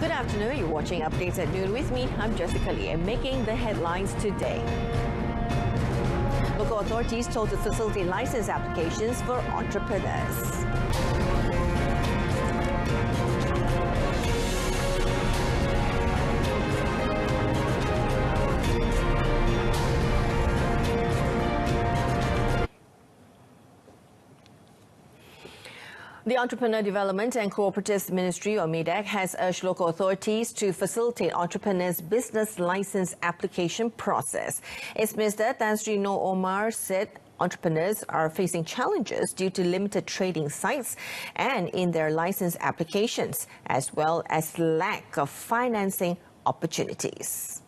Good afternoon. You're watching Updates at Noon with me. I'm Jessica Lee and making the headlines today. Local authorities told to facilitate license applications for entrepreneurs. The Entrepreneur Development and Cooperatives Ministry, or MEDAC, has urged local authorities to facilitate entrepreneurs' business license application process. Its Minister Tan Sri Noor Omar said entrepreneurs are facing challenges due to limited trading sites and in their license applications, as well as lack of financing opportunities.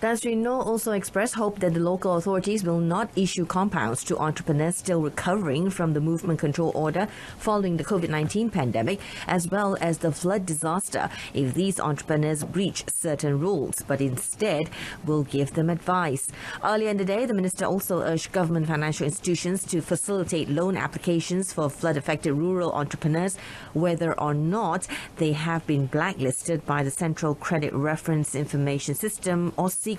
Tan Sri Noor also expressed hope that the local authorities will not issue compounds to entrepreneurs still recovering from the movement control order following the COVID-19 pandemic, as well as the flood disaster, if these entrepreneurs breach certain rules, but instead will give them advice. Earlier in the day, the minister also urged government financial institutions to facilitate loan applications for flood-affected rural entrepreneurs, whether or not they have been blacklisted by the Central Credit Reference Information System, or secrets.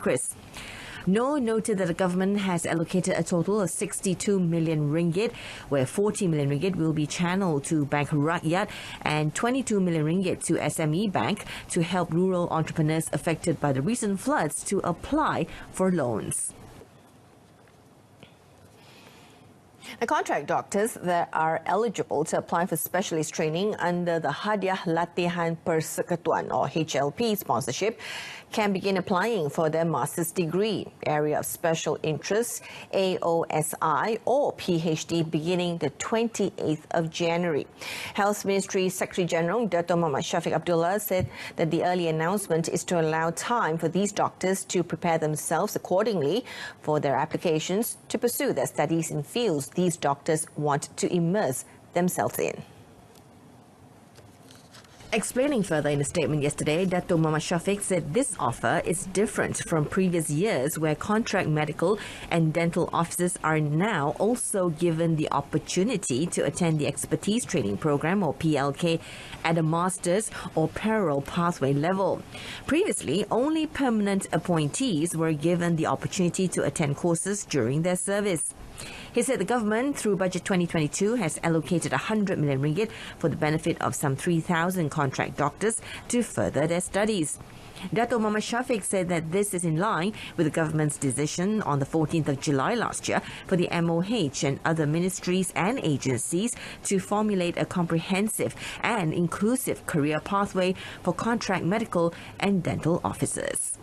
Noor noted that the government has allocated a total of 62 million ringgit, where 40 million ringgit will be channeled to Bank Rakyat and 22 million ringgit to SME Bank to help rural entrepreneurs affected by the recent floods to apply for loans. The contract doctors that are eligible to apply for specialist training under the Hadiah Latihan Persekutuan, or HLP, sponsorship can begin applying for their master's degree, area of special interest, AOSI or PhD, beginning the 28th of January. Health Ministry Secretary General Dato' Muhammad Shafiq Abdullah said that the early announcement is to allow time for these doctors to prepare themselves accordingly for their applications to pursue their studies in fields these doctors want to immerse themselves in. Explaining further in a statement yesterday, Dato' Muhammad Shafiq said this offer is different from previous years, where contract medical and dental officers are now also given the opportunity to attend the expertise training program, or PLK, at a master's or parallel pathway level. Previously, only permanent appointees were given the opportunity to attend courses during their service. He said the government, through Budget 2022, has allocated 100 million ringgit for the benefit of some 3,000 contract doctors to further their studies. Dato' Muhammad Shafiq said that this is in line with the government's decision on the 14th of July last year for the MOH and other ministries and agencies to formulate a comprehensive and inclusive career pathway for contract medical and dental officers.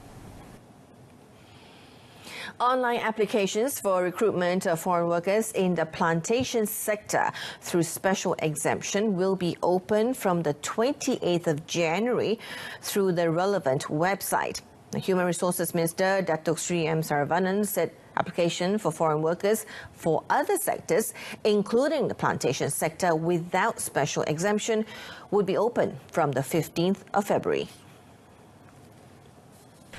Online applications for recruitment of foreign workers in the plantation sector through special exemption will be open from the 28th of January through the relevant website. The Human Resources Minister, Datuk Sri M. Saravanan, said application for foreign workers for other sectors, including the plantation sector without special exemption, would be open from the 15th of February.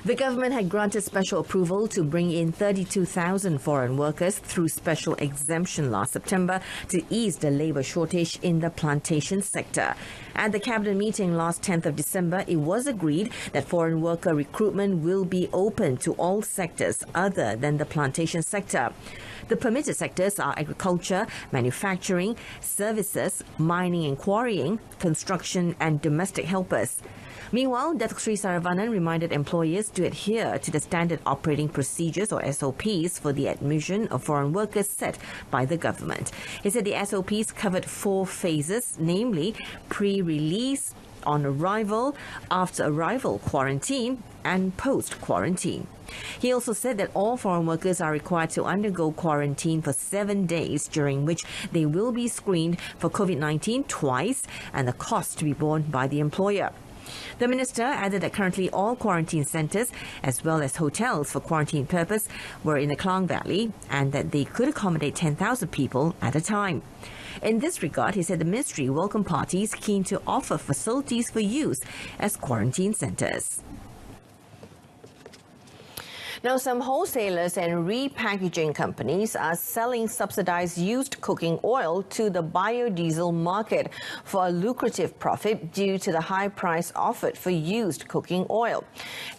The government had granted special approval to bring in 32,000 foreign workers through special exemption last September to ease the labour shortage in the plantation sector. At the cabinet meeting last 10th of December, it was agreed that foreign worker recruitment will be open to all sectors other than the plantation sector. The permitted sectors are agriculture, manufacturing, services, mining and quarrying, construction and domestic helpers. Meanwhile, Datuk Sri Saravanan reminded employers to adhere to the standard operating procedures, or SOPs, for the admission of foreign workers set by the government. He said the SOPs covered 4 phases, namely pre-release, on arrival, after arrival quarantine, and post-quarantine. He also said that all foreign workers are required to undergo quarantine for 7 days, during which they will be screened for COVID-19 twice, and the cost to be borne by the employer. The minister added that currently all quarantine centres, as well as hotels for quarantine purpose, were in the Klang Valley, and that they could accommodate 10,000 people at a time. In this regard, he said the ministry welcomed parties keen to offer facilities for use as quarantine centres. Now, some wholesalers and repackaging companies are selling subsidized used cooking oil to the biodiesel market for a lucrative profit due to the high price offered for used cooking oil.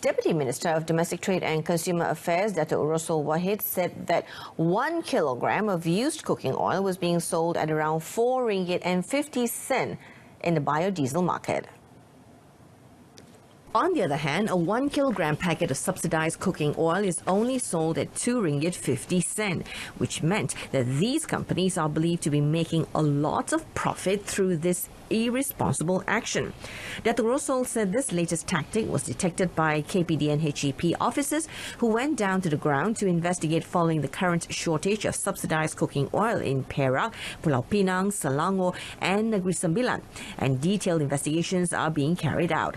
Deputy Minister of Domestic Trade and Consumer Affairs, Dato' Rasul Wahid, said that 1 kilogram of used cooking oil was being sold at around RM4.50 in the biodiesel market. On the other hand, a 1 kilogram packet of subsidized cooking oil is only sold at RM2.50, which meant that these companies are believed to be making a lot of profit through this irresponsible action. Dato' Rasul said this latest tactic was detected by KPD and HEP officers who went down to the ground to investigate following the current shortage of subsidized cooking oil in Perak, Pulau Pinang, Selangor and Negeri Sembilan, and detailed investigations are being carried out.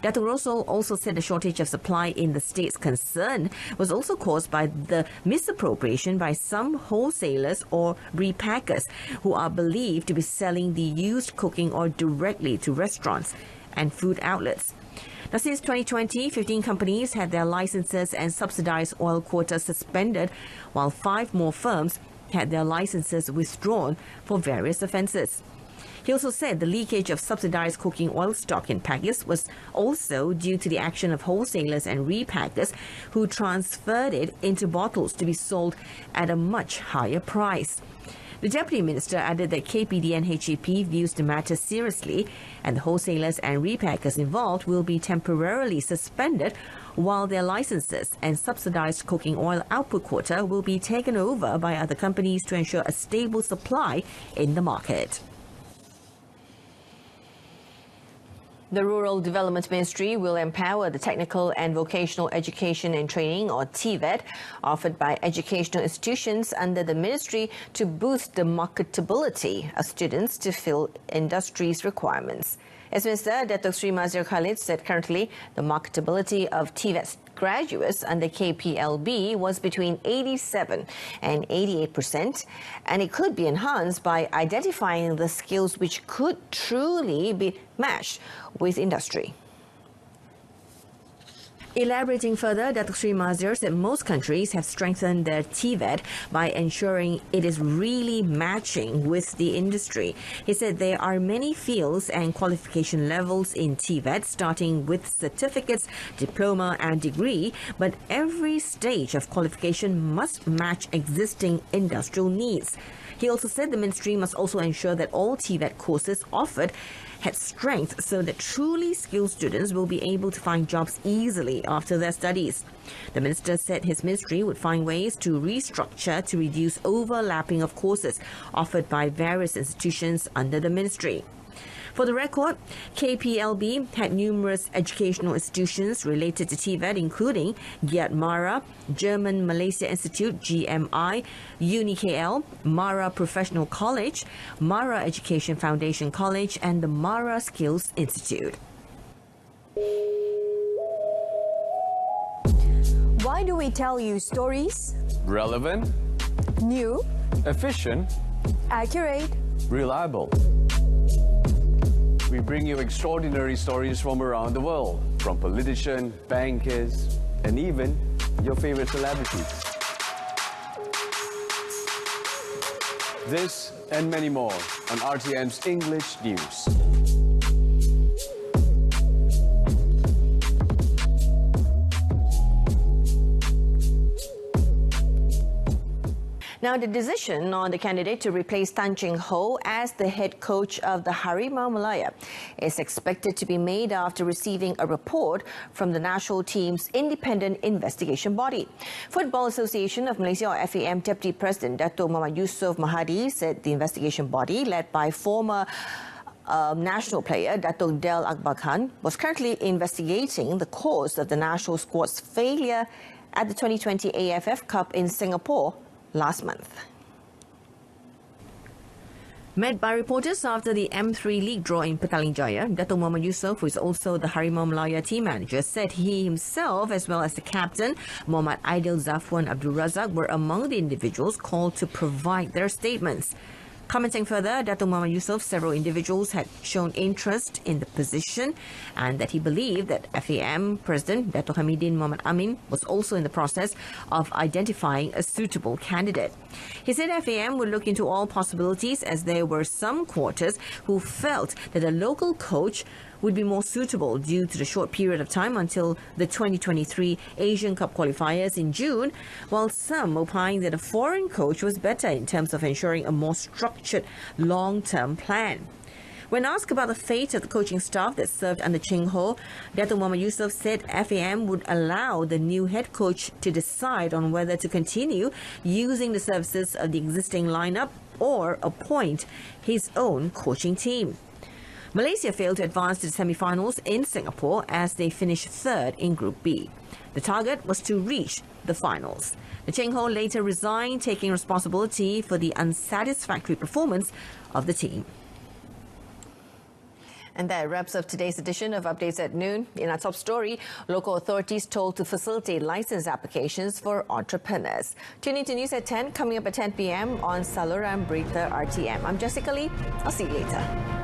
Dato' Rasul also said the shortage of supply in the states concerned was also caused by the misappropriation by some wholesalers or repackers who are believed to be selling the used cooking oil directly to restaurants and food outlets. Now, since 2020, 15 companies had their licenses and subsidized oil quotas suspended, while 5 more firms had their licenses withdrawn for various offences. He also said the leakage of subsidized cooking oil stock in packets was also due to the action of wholesalers and repackers who transferred it into bottles to be sold at a much higher price. The Deputy Minister added that KPD and HEP views the matter seriously, and the wholesalers and repackers involved will be temporarily suspended while their licenses and subsidized cooking oil output quota will be taken over by other companies to ensure a stable supply in the market. The Rural Development Ministry will empower the technical and vocational education and training, or TVET, offered by educational institutions under the ministry to boost the marketability of students to fill industry's requirements. As Minister Datuk Sri Mazir Khalid said, currently the marketability of TVET graduates under KPLB was between 87% and 88%, and it could be enhanced by identifying the skills which could truly be matched with industry. Elaborating further, Datuk Sri Mazir said most countries have strengthened their TVET by ensuring it is really matching with the industry. He said there are many fields and qualification levels in TVET, starting with certificates, diploma and degree, but every stage of qualification must match existing industrial needs. He also said the ministry must also ensure that all TVET courses offered had strength so that truly skilled students will be able to find jobs easily after their studies. The minister said his ministry would find ways to restructure to reduce overlapping of courses offered by various institutions under the ministry. For the record, KPLB had numerous educational institutions related to TVET, including Giat Mara, German Malaysia Institute GMI, UniKL, Mara Professional College, Mara Education Foundation College and the Mara Skills Institute. Why do we tell you stories? Relevant, New, efficient, accurate. reliable. We bring you extraordinary stories from around the world, from politicians, bankers, and even your favorite celebrities. This and many more on RTM's English News. Now, the decision on the candidate to replace Tan Cheng Ho as the head coach of the Harimau Malaya is expected to be made after receiving a report from the national team's independent investigation body. Football Association of Malaysia, or FAM, Deputy President Dato' Muhammad Yusof Mahadi said the investigation body, led by former national player Dato' Del Akbar Khan, was currently investigating the cause of the national squad's failure at the 2020 AFF Cup in Singapore last month. Met by reporters after the M3 League draw in Petaling Jaya, Dato' Muhammad Yusof, who is also the Harimau Malaya team manager, said he himself, as well as the captain, Muhammad Aidil Zafwan Abdul Razak, were among the individuals called to provide their statements. Commenting further, Datuk Muhammad Yusof, several individuals had shown interest in the position and that he believed that FAM President Datuk Hamidin Muhammad Amin was also in the process of identifying a suitable candidate. He said FAM would look into all possibilities as there were some quarters who felt that a local coach would be more suitable due to the short period of time until the 2023 Asian Cup qualifiers in June, while some opined that a foreign coach was better in terms of ensuring a more structured long-term plan. When asked about the fate of the coaching staff that served under Cheng Ho, Datuk Muhammad Yusof said FAM would allow the new head coach to decide on whether to continue using the services of the existing lineup or appoint his own coaching team. Malaysia failed to advance to the semi-finals in Singapore as they finished third in Group B. The target was to reach the finals. The Cheng Ho later resigned, taking responsibility for the unsatisfactory performance of the team. And that wraps up today's edition of Updates at Noon. In our top story, local authorities told to facilitate license applications for entrepreneurs. Tune in to News at 10, coming up at 10 p.m. on Saluran Berita RTM. I'm Jessica Lee. I'll see you later.